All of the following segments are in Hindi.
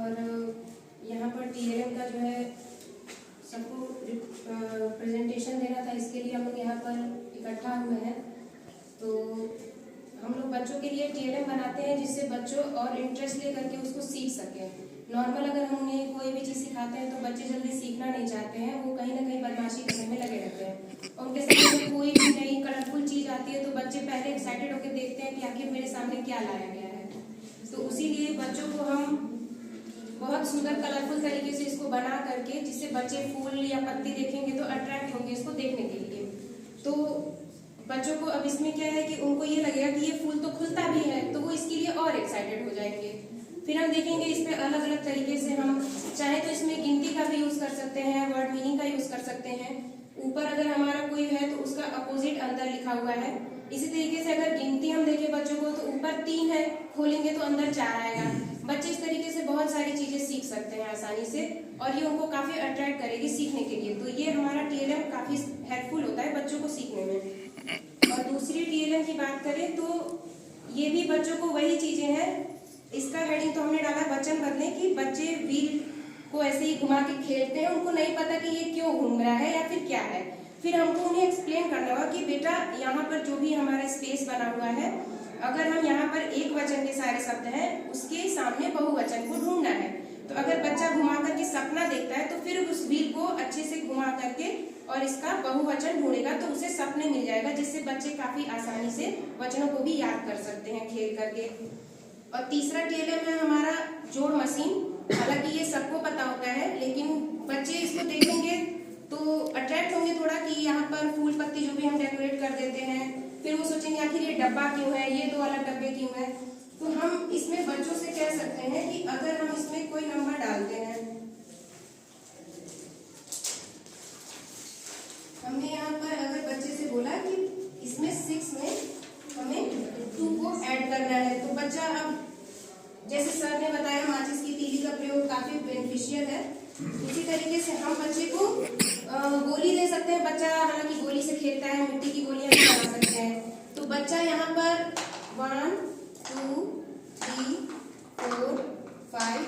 और यहाँ पर टीएलएम का जो है सबको प्रेजेंटेशन देना था, इसके लिए हम लोग यहाँ पर इकट्ठा हुए हैं। तो हम लोग बच्चों के लिए टीएलएम बनाते हैं जिससे बच्चों और इंटरेस्ट लेकर के उसको सीख सकें। नॉर्मल अगर हम उन्हें कोई भी चीज़ सिखाते हैं तो बच्चे जल्दी सीखना नहीं चाहते हैं, वो कहीं ना कहीं बदमाशी करने में लगे रहते हैं। और उनके सामने कोई भी नई कलरफुल चीज़ आती है तो बच्चे पहले एक्साइटेड होकर देखते हैं कि आखिर मेरे सामने क्या लाया गया है। तो उसी लिए बच्चों को हम बहुत सुंदर कलरफुल तरीके से इसको बना करके, जिससे बच्चे फूल या पत्ती देखेंगे तो अट्रैक्ट होंगे इसको देखने के लिए। तो बच्चों को अब इसमें क्या है कि उनको ये लगेगा कि ये फूल तो खुलता भी है, तो वो इसके लिए और एक्साइटेड हो जाएंगे। फिर हम देखेंगे इसमें अलग अलग तरीके से हम चाहे तो इसमें गिनती का भी यूज कर सकते हैं, वर्ड मीनिंग का यूज कर सकते हैं। ऊपर अगर हमारा कोई है तो उसका अपोजिट अंदर लिखा हुआ है। इसी तरीके से अगर गिनती हम देखें बच्चों को तो ऊपर 3 है, खोलेंगे तो अंदर 4 आएगा। बच्चे इस तरीके से बहुत सारी चीजें सीख सकते हैं आसानी से, और ये उनको काफी अट्रैक्ट करेगी सीखने के लिए। तो ये हमारा टीएलएम काफी हेल्पफुल होता है बच्चों को सीखने में। और दूसरी टीएलएम की बात करें तो ये भी बच्चों को वही चीजें हैं। इसका हेडिंग तो हमने डाला वचन बदले कि बच्चे व्हील को ऐसे ही घुमा के खेलते हैं, उनको नहीं पता कि ये क्यों घूम रहा है या फिर क्या है। फिर हमको उन्हें एक्सप्लेन करना होगा कि बेटा यहाँ पर जो भी हमारा स्पेस बना हुआ है, अगर हम यहाँ पर एक वचन के सारे शब्द हैं उसके सामने बहुवचन को ढूंढना है। तो अगर बच्चा घुमा करके सपना देखता है तो फिर उस व्हील को अच्छे से घुमा करके और इसका बहुवचन ढूंढेगा तो उसे सपने मिल जाएगा, जिससे बच्चे काफी आसानी से वचनों को भी याद कर सकते हैं खेल करके। और तीसरा टीएलएम है हमारा जोड़ मशीन। हालांकि ये सबको पता होता है, लेकिन बच्चे इसको देखेंगे तो अट्रैक्ट होंगे थोड़ा कि यहाँ पर फूल पत्ती जो भी हम डेकोरेट कर देते हैं, फिर वो सोचेंगे आखिर ये डब्बा क्यों है, ये 2 अलग डब्बे क्यों है। तो हम इसमें बच्चों से कह सकते हैं कि अगर हम इसमें कोई नंबर डालते हैं, हमने यहाँ पर अगर बच्चे से बोला कि इसमें 6 में हमें 2 को ऐड करना है, तो बच्चा अब जैसे सर ने बताया माचिस की तीली का प्रयोग काफी बेनिफिशियल है, उसी तरीके से हम बच्चे को गोली दे सकते हैं। बच्चा हालांकि गोली से खेलता है, मिट्टी की गोलियां भी बना सकते हैं। तो बच्चा यहाँ पर 1 2 3 4 5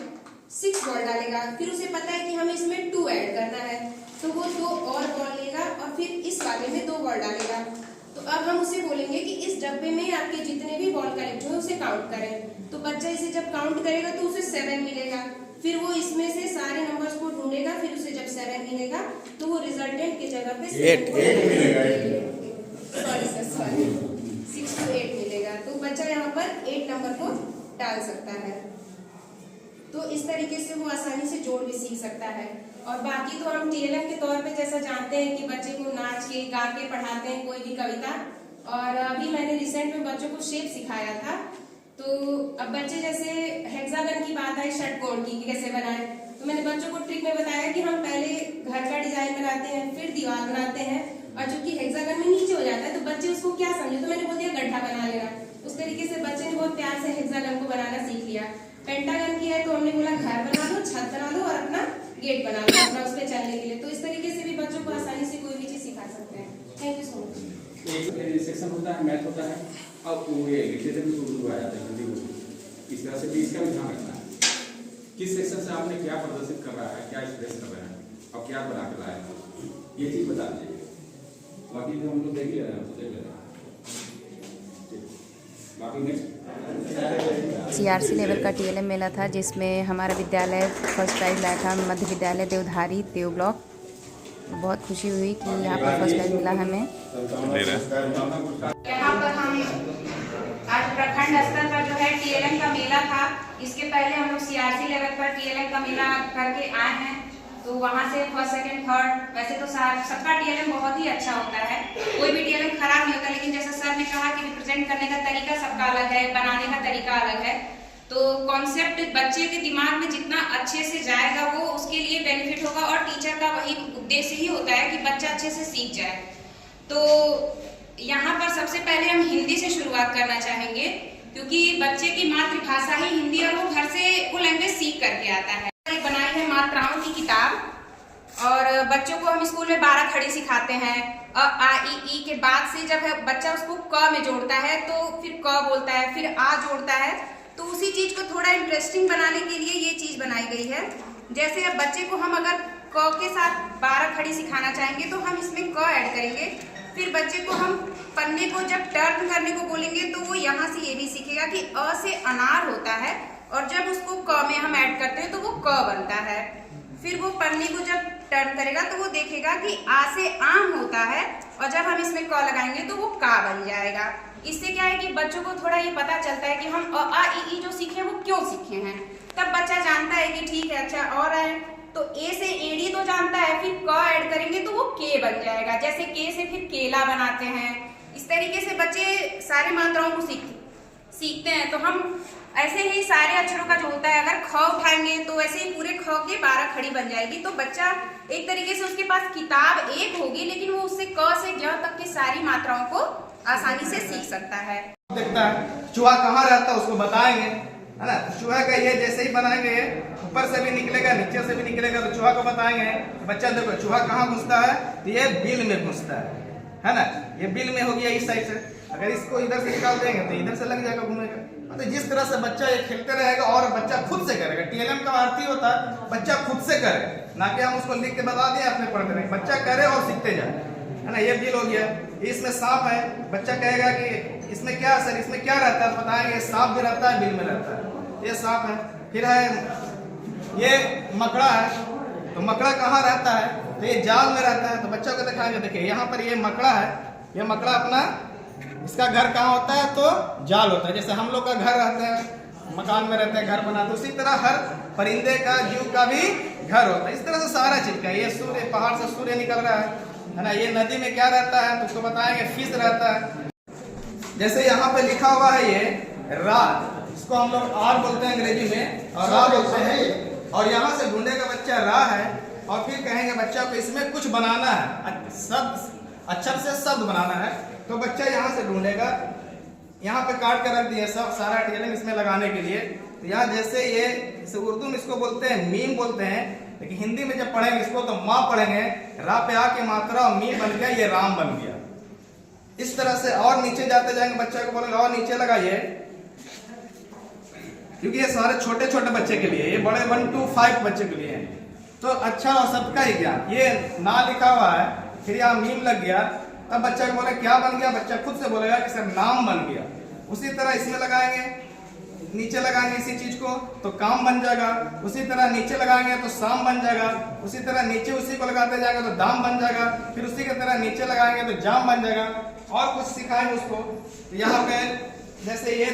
6 बॉल डालेगा। फिर उसे पता है कि हमें इसमें 2 ऐड करना है, तो वो 2 और बॉल लेगा और फिर इस वाले में 2 बॉल डालेगा। तो अब हम उसे बोलेंगे कि इस डब्बे में आपके जितने भी बॉल कलेक्ट हुए उसे काउंट करें। तो बच्चा इसे जब काउंट करेगा तो उसे 7 मिलेगा। फिर वो इसमें से सारे नंबर्स को ढूंढेगा, फिर उसे जब 7 मिलेगा तो वो रिजल्टेंट की जगह पे 8 मिलेगा। सॉरी 6 to 8 मिलेगा। तो बच्चा यहाँ पर 8 नंबर को डाल सकता है। तो इस तरीके से वो आसानी से जोड़ भी सीख सकता है। और बाकी तो हम टीएलएम के तौर पे जैसा जानते हैं कि बच्चे को नाच के गा के पढ़ाते हैं कोई भी कविता। और अभी मैंने रिसेंट में बच्चों को शेप सिखाया था। तो अब बच्चे जैसे हेक्सागन की बात है, षटकोण की कैसे बनाए, तो मैंने बच्चों को ट्रिक में बताया कि हम पहले घर का डिजाइन बनाते हैं, फिर दीवार बनाते हैं, और जो कि हेक्सागन में नीचे हो जाता है तो बच्चे उसको क्या समझे, तो मैंने बोल दिया गड्ढा बना लेना। उस तरीके से बच्चे ने बहुत प्यार से हेक्सागन को बनाना सीख लिया। पेंटागन की है तो हमने बोला घर बना लो, छत बना लो और अपना गेट बना लो अपना उस पर चलने के लिए। तो इस तरीके से भी बच्चों को आसानी से कोई भी चीज सिखा सकते हैं। Thank you so much. एक सेक्शन होता है मैथ होता है, अब वो ये लिटरेचर भी उर्दू आ जाता है, हिंदी उर्दू, इस तरह से भी इसका भी ध्यान रखना है। किस सेक्शन से आपने क्या प्रदर्शित कर रहा है, क्या एक्सप्रेस कर रहा है और क्या बना कर लाया है, ये चीज बता दीजिए। बाकी तो हम लोग देख ले रहे हैं, तो देख ले रहे हैं। बाकी नेक्स्ट सीआरसी लेवल का टीएलएम मेला था जिसमें हमारा विद्यालय फर्स्ट प्राइज लाया था, मध्य विद्यालय देवधारी देव ब्लॉक। बहुत खुशी हुई कि यहाँ पर फर्स्ट प्राइज मिला हमें। यहाँ पर हम आज प्रखंड स्तर पर जो है टीएलएम का मेला था। इसके पहले हम लोग सीआरसी लेवल पर टीएलएम का मेला करके आए हैं, तो वहाँ से फर्स्ट सेकंड थर्ड, वैसे तो सबका टीएलएम बहुत ही अच्छा होता है, कोई भी टीएलएम खराब नहीं होता, लेकिन जैसा सर ने कहा कि रिप्रेजेंट करने का तरीका सबका अलग है, बनाने का तरीका अलग है। तो कॉन्सेप्ट बच्चे के दिमाग में जितना अच्छे से जाएगा वो उसके लिए बेनिफिट होगा, और टीचर का वही उद्देश्य ही होता है कि बच्चा अच्छे से सीख जाए। तो यहाँ पर सबसे पहले हम हिंदी से शुरुआत करना चाहेंगे, क्योंकि बच्चे की मातृभाषा ही हिंदी और वो घर से वो लैंग्वेज सीख करके आता है। बनाई है मात्राओं की किताब, और बच्चों को हम स्कूल में 12 खड़ी सिखाते हैं। अ आ ई के बाद से जब बच्चा उसको क में जोड़ता है तो फिर क बोलता है, फिर आ जोड़ता है। तो उसी चीज को थोड़ा इंटरेस्टिंग बनाने के लिए ये चीज चीज बनाई गई है। जैसे अब बच्चे को हम अगर क के साथ 12 खड़ी सिखाना चाहेंगे तो हम इसमें क ऐड करेंगे। फिर बच्चे को हम पन्ने को जब टर्न करने को बोलेंगे तो वो यहाँ से ये भी सीखेगा कि अ से अनार होता है, और जब उसको क में हम ऐड करते हैं तो वो क बनता है। फिर वो पन्ने को जब टर्न करेगा तो वो देखेगा कि आ से आम होता है, और जब हम इसमें क लगाएंगे तो वो का बन जाएगा। इससे क्या है कि बच्चों को थोड़ा ये पता चलता है कि हम अ आ इ ई जो सीखे वो क्यों सीखे हैं। तब बच्चा जानता है कि ठीक है, अच्छा और है तो ए से एड़ी तो जानता है, फिर क ऐड करेंगे तो वो के बन जाएगा। जैसे के से फिर केला बनाते हैं। इस तरीके से बच्चे सारे मात्राओं को सीखते हैं। तो हम ऐसे ही सारे अक्षरों का जो होता है, अगर ख उठाएंगे तो वैसे ही पूरे ख के 12 खड़ी बन जाएगी। तो बच्चा एक तरीके से उसके पास किताब एक होगी, लेकिन वो उससे क से ज तक की सारी मात्राओं को आसानी से सीख सकता है। देखता है चूहा कहाँ रहता है उसको बताएंगे, है ना। चूहा का ये जैसे ही बनाएंगे ऊपर से भी निकलेगा नीचे से भी निकलेगा, तो चूहा को बताएंगे बच्चा देखो चूहा कहाँ घुसता है, तो ये बिल में घुसता है ना। ये बिल में हो गया इस साइड से। अगर इसको इधर से निकाल देंगे तो इधर से लग जाएगा घूमेगा। तो जिस तरह से बच्चा ये खेलते रहेगा और बच्चा खुद से करेगा। टीएलएम का अर्थ ही होता है बच्चा खुद से करे, ना कि हम उसको लिख के बता दें अपने पढ़ते रहे। बच्चा करे और सीखते जाए, है ना। ये बिल हो गया। इसमें सांप है, बच्चा कहेगा कि इसमें क्या सर, इसमें क्या रहता है, बताएंगे सांप भी रहता है, बिल में रहता है, ये सांप है। फिर है ये मकड़ा है, तो मकड़ा कहाँ रहता है, तो ये जाल में रहता है। तो बच्चों को दिखाएंगे, देखिए यहाँ पर ये मकड़ा है, ये मकड़ा अपना इसका घर कहाँ होता है, तो जाल होता है। जैसे हम लोग का घर रहते हैं, मकान में रहते हैं, घर बनाते, उसी तरह हर परिंदे का जीव का भी घर होता है। इस तरह से सारा चीज का, ये सूर्य, पहाड़ से सूर्य निकल रहा है ना। ये नदी में क्या रहता है तो उसको बताएंगे फिश रहता है। जैसे यहाँ पे लिखा हुआ है ये रा, इसको हम लोग आर बोलते हैं अंग्रेजी में, और रा बोलते हैं। और यहाँ से ढूंढेगा बच्चा रा है, और फिर कहेंगे बच्चा को इसमें कुछ बनाना है, शब्द अक्षर से शब्द बनाना है। तो बच्चा यहाँ से ढूंढेगा, यहाँ पे काट कर रख दिए सब सारा टीएलएम इसमें लगाने के लिए। तो यहाँ जैसे ये इसे उर्दू में इसको बोलते हैं मीम बोलते हैं, लेकिन हिंदी में जब पढ़ेंगे इसको तो माँ पढ़ेंगे। रा पे आ के मात्रा और मीम बन गया, ये राम बन गया। इस तरह से और नीचे जाते जाएंगे, बच्चा को बोलेंगे और नीचे लगाइए, क्योंकि ये सारे छोटे छोटे बच्चे के लिए, ये बड़े 1 to 5 बच्चे के लिए है। तो अच्छा और सबका ही ज्ञान, ये ना लिखा हुआ है, फिर यहाँ मीम लग गया, तब बच्चा को बोले क्या बन गया, बच्चा खुद से बोलेगा कि सर नाम बन गया। उसी तरह इसमें लगाएंगे, नीचे लगाएंगे इसी चीज को तो काम बन जाएगा। उसी तरह नीचे लगाएंगे तो शाम बन जाएगा। उसी तरह नीचे उसी को लगाते जाएंगे तो दाम बन जाएगा। फिर उसी की तरह नीचे लगाएंगे तो जाम बन जाएगा। और कुछ सिखाएंगे उसको। तो यहाँ पे जैसे ये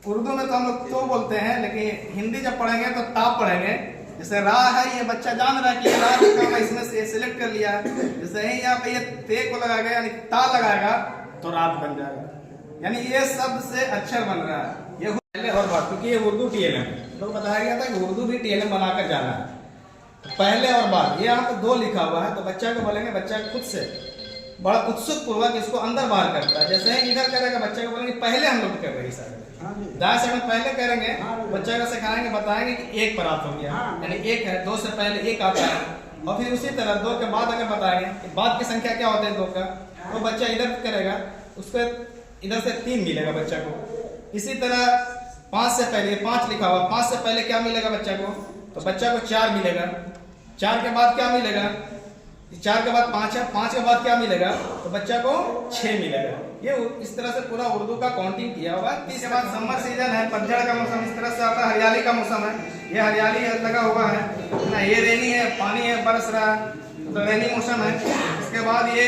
उर्दू में तो हम लोग तो बोलते हैं, लेकिन हिंदी जब पढ़ेंगे तो ताप पढ़ेंगे। जैसे रा है, ये बच्चा जान रहा है कि रा लिखा हुआ, इसमें से सिलेक्ट कर लिया। जैसे ही यहाँ पे ये ते को लगाएगा यानी ता लगाएगा तो रात बन जाएगा। यानी ये शब्द से अक्षर बन रहा है। ये पहले और बात, क्योंकि ये उर्दू टीएलएम तो बताया गया था कि उर्दू भी टीएलएम बनाकर जाना है। तो पहले और बाद ये यहाँ पे 2 लिखा हुआ है, तो बच्चा को बोलेंगे, बच्चा खुद से बड़ा उत्सुक पूर्वक इसको अंदर बाहर करता है। जैसे ही इधर करेगा बच्चे को बोलेंगे पहले हम लोग कर रहे हैं, दाएं साइड में पहले करेंगे, बच्चा को सिखाएंगे, बताएंगे कि 1 प्राप्त हो गया, यानी 1 है, 2 से पहले 1 आता है। और फिर उसी तरह 2 के बाद अगर बताएंगे कि बाद की संख्या क्या होता है 2 का, तो बच्चा इधर करेगा, उसको इधर से 3 मिलेगा बच्चा को। इसी तरह 5 से पहले 5 लिखा हुआ, 5 से पहले क्या मिलेगा बच्चा को, तो बच्चा को 4 मिलेगा। 4 के बाद क्या मिलेगा, 4 के बाद 5 है, 5 के बाद क्या मिलेगा, तो बच्चा को 6 मिलेगा। ये इस तरह से पूरा उर्दू का काउंटिंग किया हुआ है। इसके बाद समर सीजन है, पतझड़ का मौसम इस तरह से आता है, हरियाली का मौसम है, ये हरियाली लगा हुआ है ना। ये रेनी है, पानी है, बरस रहा है, तो रेनी मौसम है। इसके बाद ये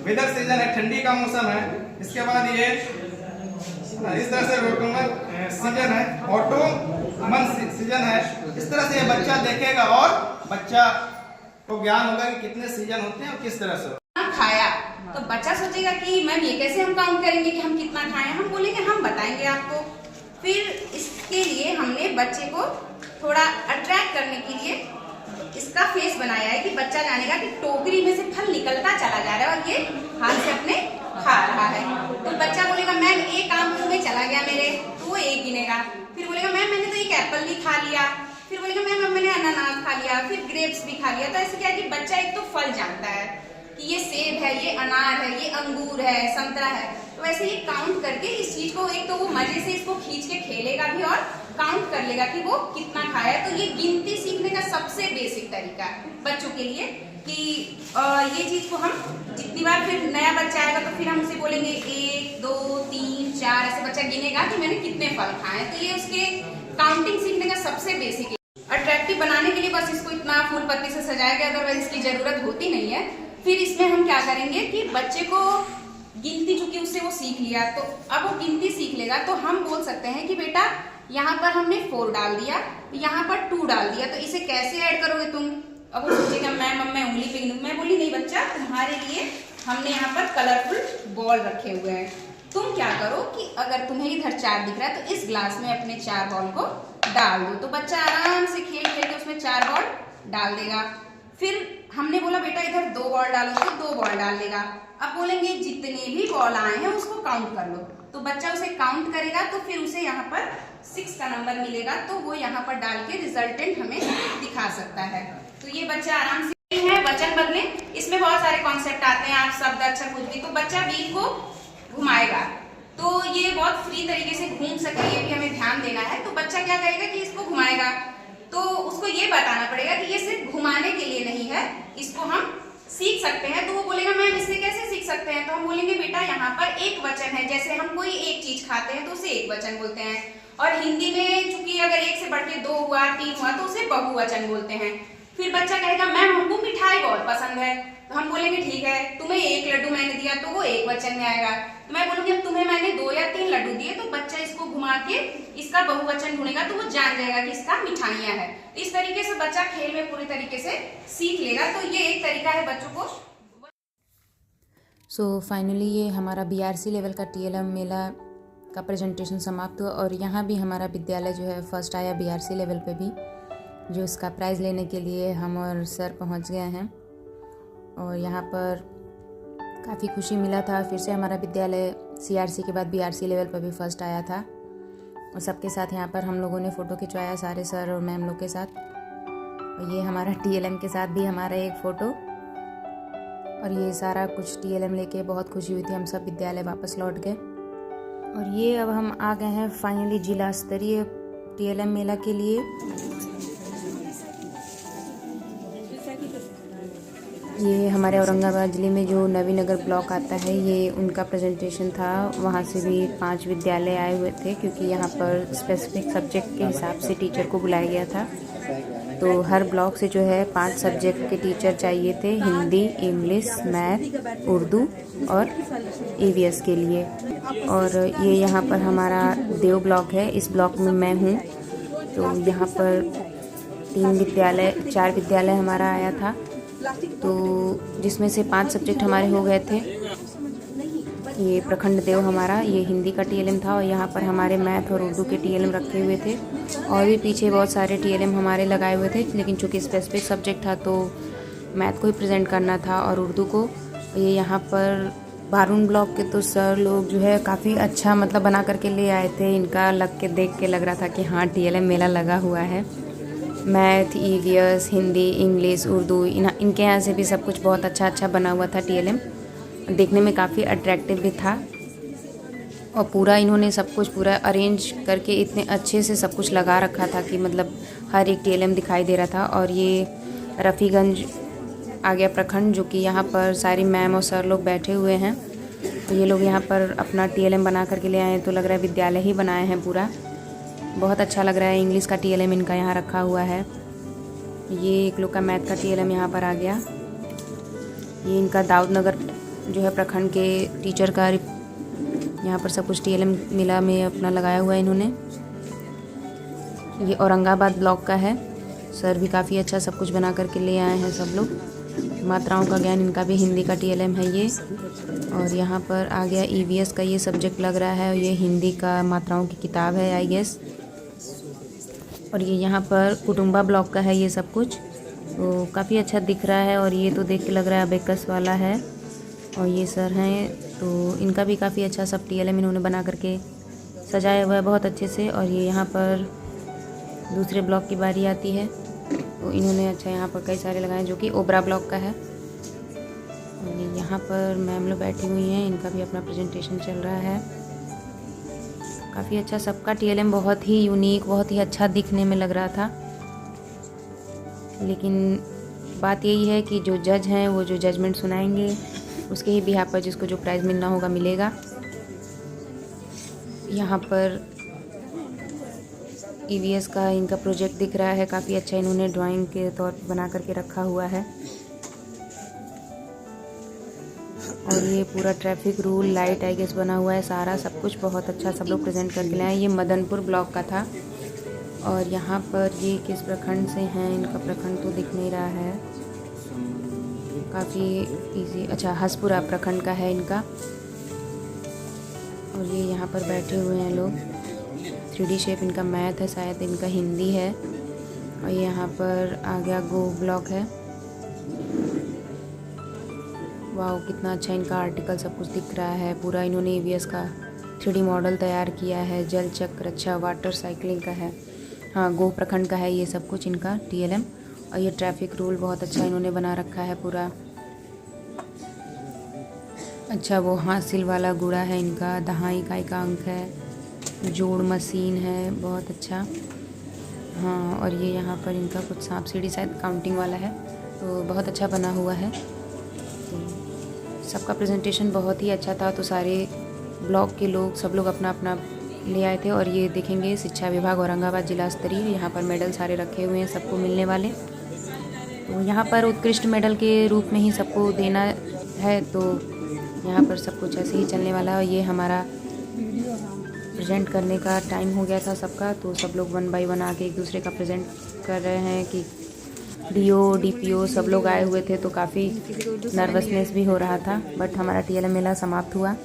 विंटर सीजन है, ठंडी का मौसम है। इसके बाद ये इस तरह से ऑटोमन सीजन है, ऑटोमन सीजन है। इस तरह से ये बच्चा देखेगा और बच्चा को ज्ञान होगा कि कितने सीजन होते हैं और किस तरह से। खाया तो बच्चा सोचेगा कि मैम ये कैसे हम काउंट करेंगे कि हम कितना खाएं, हम बोलेंगे हम बताएंगे आपको। फिर इसके लिए हमने बच्चे को थोड़ा अट्रैक्ट करने के लिए इसका फेस बनाया है कि बच्चा जानेगा कि टोकरी में से फल निकलता चला जा रहा है और ये हाथ से अपने खा रहा है। तो बच्चा बोलेगा मैम 1 आम मुंह में चला गया मेरे, तो वो 1 गिनेगा। फिर बोलेगा मैम मैंने तो 1 एप्पल भी खा लिया। फिर बोलेगा मैम मैंने अनानास खा लिया, फिर ग्रेप्स भी खा लिया। तो ऐसे क्या है कि बच्चा एक तो फल जानता है कि ये सेब है, ये अनार है, ये अंगूर है, संतरा है। तो ऐसे ही काउंट करके इस चीज को, एक तो वो मजे से इसको खींच के खेलेगा भी और काउंट कर लेगा कि वो कितना खाया। तो ये गिनती सीखने का सबसे बेसिक तरीका है बच्चों के लिए कि ये चीज को हम जितनी बार फिर नया बच्चा आएगा तो फिर हम उसे बोलेंगे 1 2 3 4 ऐसे बच्चा गिनेगा कि मैंने कितने फल खाए। तो ये उसके काउंटिंग सीखने का सबसे बेसिक है। अट्रैक्टिव बनाने के लिए बस इसको इतना फूल पत्ती से सजाया गया, अदरवाइज इसकी जरूरत होती नहीं है। फिर इसमें हम क्या करेंगे कि बच्चे को गिनती चूंकि उससे वो सीख लिया, तो अब वो गिनती सीख लेगा तो हम बोल सकते हैं कि बेटा यहाँ पर हमने 4 डाल दिया, यहाँ पर 2 डाल दिया, तो इसे कैसे ऐड करोगे तुम। अब वो सोचेगा मैम अब मैं उंगली पे गिनूं। मैं बोली नहीं बच्चा, तुम्हारे लिए हमने यहाँ पर कलरफुल बॉल रखे हुए हैं। तुम क्या करो कि अगर तुम्हें इधर 4 दिख रहा है तो इस ग्लास में अपने 4 बॉल को डाल दो। तो बच्चा आराम से खेल खेल के उसमें 4 बॉल डाल देगा। फिर हमने बोला बेटा इधर 2 बॉल डालो, तो 2 बॉल डाल देगा। अब बोलेंगे जितने भी बॉल आए हैं उसको काउंट कर लो, तो बच्चा उसे काउंट करेगा तो फिर उसे यहाँ पर 6 का नंबर मिलेगा, तो वो यहाँ पर डाल के रिजल्टेंट हमें दिखा सकता है। तो ये बच्चा आराम से है। वचन बदले, इसमें बहुत सारे कॉन्सेप्ट आते हैं, आप शब्द अक्षर कुछ भी। तो बच्चा व्हील को घुमाएगा तो ये बहुत फ्री तरीके से घूम सके, ये भी हमें ध्यान देना है। तो बच्चा क्या करेगा कि इसको घुमाएगा, तो उसको ये बताना पड़ेगा कि ये सिर्फ घुमाने के लिए नहीं है, इसको हम सीख सकते हैं। तो वो बोलेगा मैम इससे कैसे सीख सकते हैं। तो हम बोलेंगे बेटा यहाँ पर एक वचन है, जैसे हम कोई एक चीज खाते हैं तो उसे एक वचन बोलते हैं, और हिंदी में चूंकि अगर 1 से बढ़ के 2 हुआ 3 हुआ तो उसे बहुवचन बोलते हैं। फिर बच्चा कहेगा मैम हमको मिठाई बहुत पसंद है, तो हम बोलेंगे ठीक है, तुम्हें 1 लड्डू मैंने दिया तो वो एक वचन में आएगा। तो मैं बोलूंगी अब तुम्हें मैंने 2 या 3 लड्डू दिए, तो बच्चा इसको घुमा के इसका बहुवचन ढूंढेगा तो वो जान जाएगा कि इसका मिठाइयां है। इस तरीके से बच्चा खेल में पूरी तरीके से सीख लेगा। तो ये एक तरीका है बच्चों को। सो फाइनली ये हमारा BRC लेवल का TLM मेला का प्रेजेंटेशन समाप्त हुआ, और यहाँ भी हमारा विद्यालय जो है फर्स्ट आया BRC लेवल पे भी, जो इसका प्राइज़ लेने के लिए हम और सर पहुँच गए हैं। और यहाँ पर काफ़ी खुशी मिला था। फिर से हमारा विद्यालय CRC के बाद BRC लेवल पर भी फर्स्ट आया था, और सबके साथ यहाँ पर हम लोगों ने फ़ोटो खिंचवाया, सारे सर और मैम लोग के साथ। और ये हमारा TLM के साथ भी हमारा एक फ़ोटो, और ये सारा कुछ TLM लेके बहुत खुशी हुई थी। हम सब विद्यालय वापस लौट गए, और ये अब हम आ गए हैं फाइनली जिला स्तरीय TLM मेला के लिए। ये हमारे औरंगाबाद ज़िले में जो नवीनगर ब्लॉक आता है, ये उनका प्रेजेंटेशन था। वहाँ से भी 5 विद्यालय आए हुए थे, क्योंकि यहाँ पर स्पेसिफिक सब्जेक्ट के हिसाब से टीचर को बुलाया गया था। तो हर ब्लॉक से जो है 5 सब्जेक्ट के टीचर चाहिए थे, हिंदी, इंग्लिश, मैथ, उर्दू और EVS के लिए। और ये यहाँ पर हमारा देव ब्लॉक है, इस ब्लॉक में मैं हूँ। तो यहाँ पर 4 विद्यालय हमारा आया था, तो जिसमें से 5 सब्जेक्ट हमारे हो गए थे। ये प्रखंड देव हमारा, ये हिंदी का TLM था, और यहाँ पर हमारे मैथ और उर्दू के TLM रखे हुए थे। और भी पीछे बहुत सारे TLM हमारे लगाए हुए थे, लेकिन चूँकि स्पेसिफिक सब्जेक्ट था तो मैथ को ही प्रेजेंट करना था और उर्दू को। ये यहाँ पर बारून ब्लॉक के तो सर लोग जो है काफ़ी अच्छा मतलब बना करके ले आए थे। इनका लग के देख के लग रहा था कि हाँ TLM मेला लगा हुआ है। Math, EVS, Hindi, English, Urdu, इनके यहाँ से भी सब कुछ बहुत अच्छा बना हुआ था TLM। देखने में काफ़ी अट्रैक्टिव भी था, और पूरा इन्होंने सब कुछ पूरा अरेंज करके इतने अच्छे से सब कुछ लगा रखा था कि मतलब हर एक TLM दिखाई दे रहा था। और ये रफ़ीगंज आ गया प्रखंड, जो कि यहाँ पर सारी मैम और सर लोग बैठे हुए हैं। तो ये लोग यहाँ पर अपना TLM बना करके ले आए हैं, तो लग रहा है विद्यालय ही बनाए हैं पूरा। बहुत अच्छा लग रहा है। इंग्लिश का TLM इनका यहाँ रखा हुआ है। ये एक लोग का मैथ का TLM यहाँ पर आ गया। ये इनका दाऊदनगर जो है प्रखंड के टीचर का यहाँ पर सब कुछ TLM मेला में अपना लगाया हुआ है इन्होंने। ये औरंगाबाद ब्लॉक का है। सर भी काफ़ी अच्छा सब कुछ बना करके ले आए हैं सब लोग। मात्राओं का ज्ञान, इनका भी हिंदी का TLM है ये। और यहाँ पर आ गया EVS का ये सब्जेक्ट लग रहा है, और ये हिंदी का मात्राओं की किताब है आई गेस। और ये यहाँ पर कुटुम्बा ब्लॉक का है ये सब कुछ, तो काफ़ी अच्छा दिख रहा है। और ये तो देख के लग रहा है अबेकस वाला है। और ये सर हैं, तो इनका भी काफ़ी अच्छा सब TLM इन्होंने बना करके सजाया हुआ है बहुत अच्छे से। और ये यहाँ पर दूसरे ब्लॉक की बारी आती है, तो इन्होंने अच्छा यहाँ पर कई सारे लगाए, जो कि ओबरा ब्लॉक का है। और यहाँ पर मैम लोग बैठी हुई हैं, इनका भी अपना प्रेजेंटेशन चल रहा है। काफ़ी अच्छा सबका TLM बहुत ही यूनिक, बहुत ही अच्छा दिखने में लग रहा था। लेकिन बात यही है कि जो जज हैं वो जो जजमेंट सुनाएंगे उसके ही बिहाफ पर जिसको जो प्राइज़ मिलना होगा मिलेगा। यहाँ पर EVS का इनका प्रोजेक्ट दिख रहा है, काफ़ी अच्छा इन्होंने ड्राइंग के तौर पर बना करके रखा हुआ है। और ये पूरा traffic rule light I guess बना हुआ है, सारा सब कुछ बहुत अच्छा सब लोग प्रेजेंट करके लाए हैं। ये मदनपुर ब्लॉक का था। और यहाँ पर ये किस प्रखंड से हैं, इनका प्रखंड तो दिख नहीं रहा है, काफ़ी इजी, अच्छा हसपुरा प्रखंड का है इनका। और ये यहाँ पर बैठे हुए हैं लोग। 3D शेप इनका मैथ है, शायद इनका हिंदी है। और ये यहाँ पर आ गया गो ब्लॉक है। वाह कितना अच्छा इनका आर्टिकल सब कुछ दिख रहा है। पूरा इन्होंने EVS का 3D मॉडल तैयार किया है। जल चक्र, अच्छा वाटर साइकिलिंग का है, हाँ गो प्रखंड का है ये सब कुछ इनका TLM। और ये ट्रैफिक रूल बहुत अच्छा इन्होंने बना रखा है पूरा। अच्छा वो हासिल वाला गुड़ा है इनका, दहाई इकाई का अंक है, जोड़ मशीन है, बहुत अच्छा। हाँ और ये यहाँ पर इनका कुछ सांप सीढ़ी शायद काउंटिंग वाला है, तो बहुत अच्छा बना हुआ है। तो सबका प्रेजेंटेशन बहुत ही अच्छा था। तो सारे ब्लॉक के लोग सब लोग अपना अपना ले आए थे। और ये देखेंगे शिक्षा विभाग औरंगाबाद जिला स्तरीय, यहाँ पर मेडल सारे रखे हुए हैं सबको मिलने वाले। तो यहाँ पर उत्कृष्ट मेडल के रूप में ही सबको देना है, तो यहाँ पर सब कुछ ऐसे ही चलने वाला है। और ये हमारा प्रेजेंट करने का टाइम हो गया था सबका, तो सब लोग 1 बाय 1 आके एक दूसरे का प्रेजेंट कर रहे हैं कि DO DPO सब लोग आए हुए थे, तो काफ़ी नर्वसनेस भी हो रहा था। बट हमारा TLM मेला समाप्त हुआ।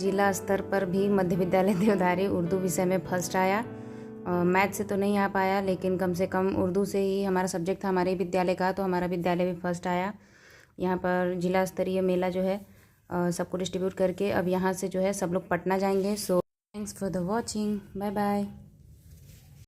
जिला स्तर पर भी मध्य विद्यालय देवधारी उर्दू विषय में फर्स्ट आया। मैथ से तो नहीं आ पाया, लेकिन कम से कम उर्दू से ही हमारा सब्जेक्ट था हमारे विद्यालय का, तो हमारा विद्यालय भी फर्स्ट आया। यहाँ पर जिला स्तरीय मेला जो है सबको डिस्ट्रीब्यूट करके अब यहाँ से जो है सब लोग पटना जाएंगे। So thanks for the watching, bye bye.